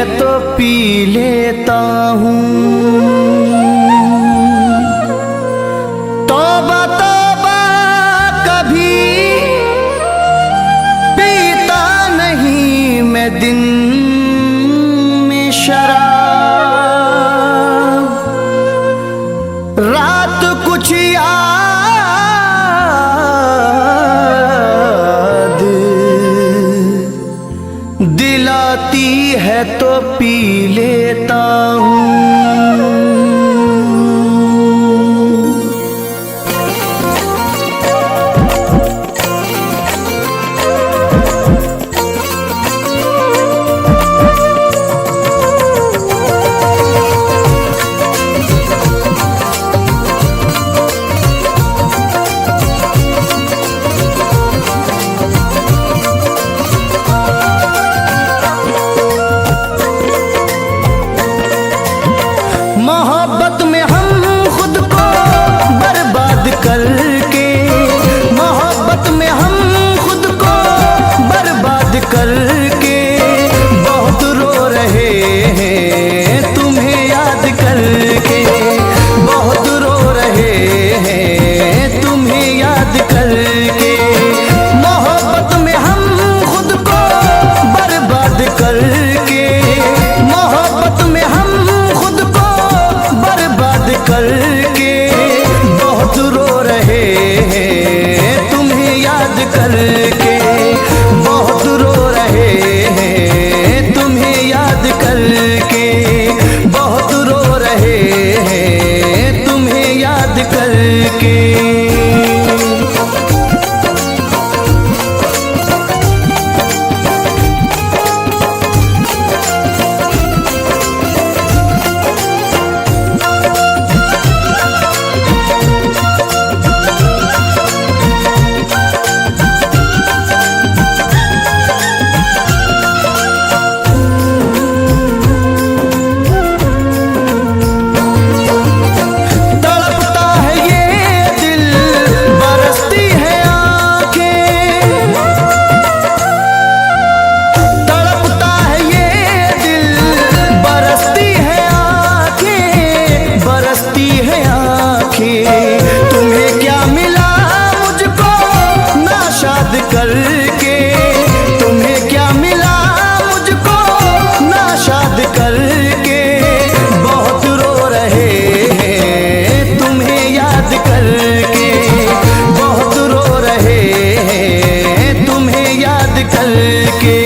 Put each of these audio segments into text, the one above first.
तो पी लेता हूँ। तौबा तौबा कभी पीता नहीं मैं दिन में शराब। रात कुछ याद दिलाती है तो पी लेता हूँ। मोहब्बत में हम खुद को बर्बाद करके, मोहब्बत में हम खुद को बर्बाद करके बहुत रो रहे हैं तुम्हें याद करके, बहुत रो रहे हैं तुम्हें याद करके। मोहब्बत में हम खुद को बर्बाद करके, मोहब्बत में हम खुद को बर्बाद करके बहुत रो रहे हैं तुम्हें याद करके, बहुत रो रहे हैं तुम्हें याद करके, बहुत रो रहे हैं तुम्हें याद करके। तुम्हें क्या मिला मुझको नाशाद करके, तुम्हें क्या मिला मुझको नाशाद करके बहुत रो रहे हैं तुम्हें याद करके, बहुत रो रहे हैं तुम्हें याद करके।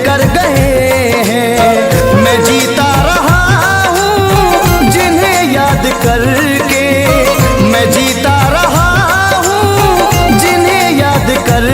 कर गए हैं मैं जीता रहा हूँ जिन्हें याद करके, मैं जीता रहा हूँ जिन्हें याद कर